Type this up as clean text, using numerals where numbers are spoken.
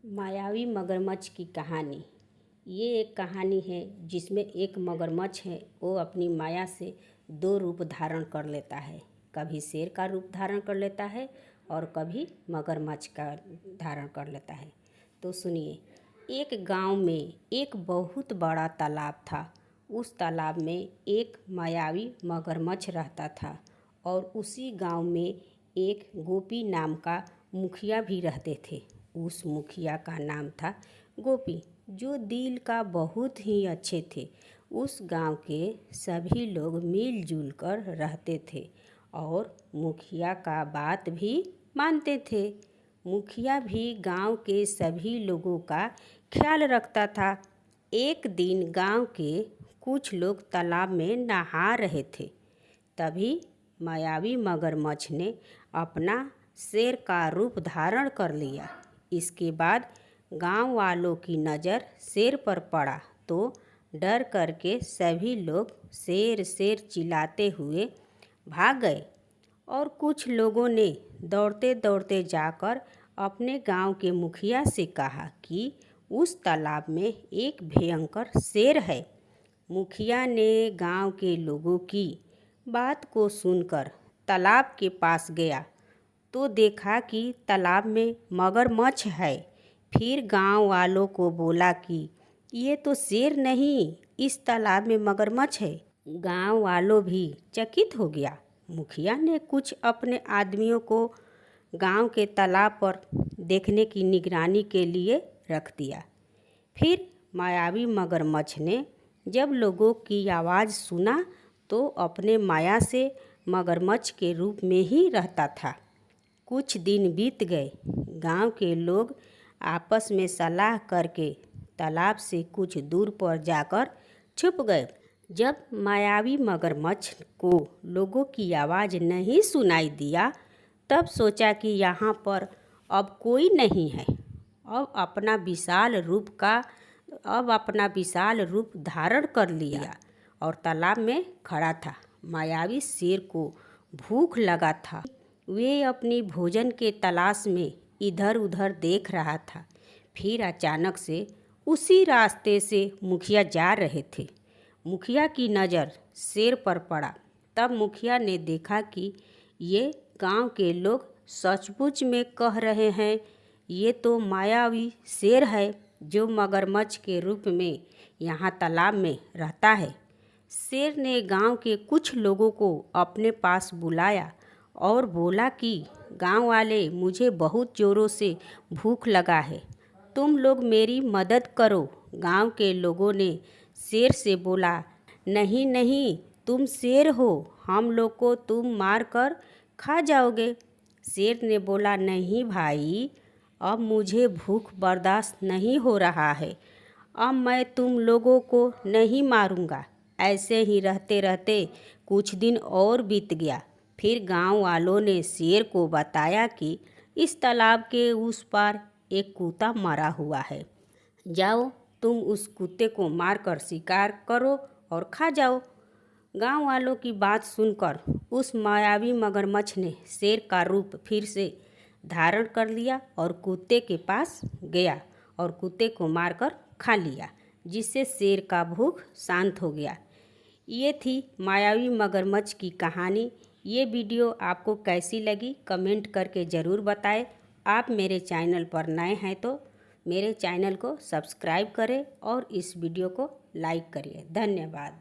मायावी मगरमच्छ की कहानी। ये एक कहानी है जिसमें एक मगरमच्छ है, वो अपनी माया से दो रूप धारण कर लेता है। कभी शेर का रूप धारण कर लेता है और कभी मगरमच्छ का धारण कर लेता है। तो सुनिए, एक गांव में एक बहुत बड़ा तालाब था। उस तालाब में एक मायावी मगरमच्छ रहता था और उसी गांव में एक गोपी नाम का मुखिया भी रहते थे। उस मुखिया का नाम था गोपी, जो दिल का बहुत ही अच्छे थे। उस गांव के सभी लोग मिलजुल कर रहते थे और मुखिया का बात भी मानते थे। मुखिया भी गांव के सभी लोगों का ख्याल रखता था। एक दिन गांव के कुछ लोग तालाब में नहा रहे थे। तभी मायावी मगरमच्छ ने अपना शेर का रूप धारण कर लिया। इसके बाद गांव वालों की नज़र शेर पर पड़ा तो डर करके सभी लोग शेर शेर चिल्लाते हुए भाग गए और कुछ लोगों ने दौड़ते दौड़ते जाकर अपने गांव के मुखिया से कहा कि उस तालाब में एक भयंकर शेर है। मुखिया ने गांव के लोगों की बात को सुनकर तालाब के पास गया तो देखा कि तालाब में मगरमच्छ है। फिर गांव वालों को बोला कि ये तो शेर नहीं, इस तालाब में मगरमच्छ है। गांव वालों भी चकित हो गया। मुखिया ने कुछ अपने आदमियों को गांव के तालाब पर देखने की निगरानी के लिए रख दिया। फिर मायावी मगरमच्छ ने जब लोगों की आवाज़ सुना तो अपने माया से मगरमच्छ के रूप में ही रहता था। कुछ दिन बीत गए। गांव के लोग आपस में सलाह करके तालाब से कुछ दूर पर जाकर छुप गए। जब मायावी मगरमच्छ को लोगों की आवाज़ नहीं सुनाई दिया, तब सोचा कि यहाँ पर अब कोई नहीं है। अब अपना विशाल रूप धारण कर लिया और तालाब में खड़ा था। मायावी शेर को भूख लगा था। वे अपनी भोजन के तलाश में इधर उधर देख रहा था। फिर अचानक से उसी रास्ते से मुखिया जा रहे थे। मुखिया की नज़र शेर पर पड़ा। तब मुखिया ने देखा कि ये गांव के लोग सचमुच में कह रहे हैं, ये तो मायावी शेर है जो मगरमच्छ के रूप में यहाँ तालाब में रहता है। शेर ने गांव के कुछ लोगों को अपने पास बुलाया और बोला कि गांव वाले, मुझे बहुत ज़ोरों से भूख लगा है, तुम लोग मेरी मदद करो। गांव के लोगों ने शेर से बोला, नहीं नहीं, तुम शेर हो, हम लोग को तुम मार कर खा जाओगे। शेर ने बोला, नहीं भाई, अब मुझे भूख बर्दाश्त नहीं हो रहा है, अब मैं तुम लोगों को नहीं मारूंगा। ऐसे ही रहते रहते कुछ दिन और बीत गया। फिर गांव वालों ने शेर को बताया कि इस तालाब के उस पार एक कुत्ता मरा हुआ है, जाओ तुम उस कुत्ते को मारकर शिकार करो और खा जाओ। गांव वालों की बात सुनकर उस मायावी मगरमच्छ ने शेर का रूप फिर से धारण कर लिया और कुत्ते के पास गया और कुत्ते को मारकर खा लिया, जिससे शेर का भूख शांत हो गया। ये थी मायावी मगरमच्छ की कहानी। ये वीडियो आपको कैसी लगी कमेंट करके ज़रूर बताएं। आप मेरे चैनल पर नए हैं तो मेरे चैनल को सब्सक्राइब करें और इस वीडियो को लाइक करिए। धन्यवाद।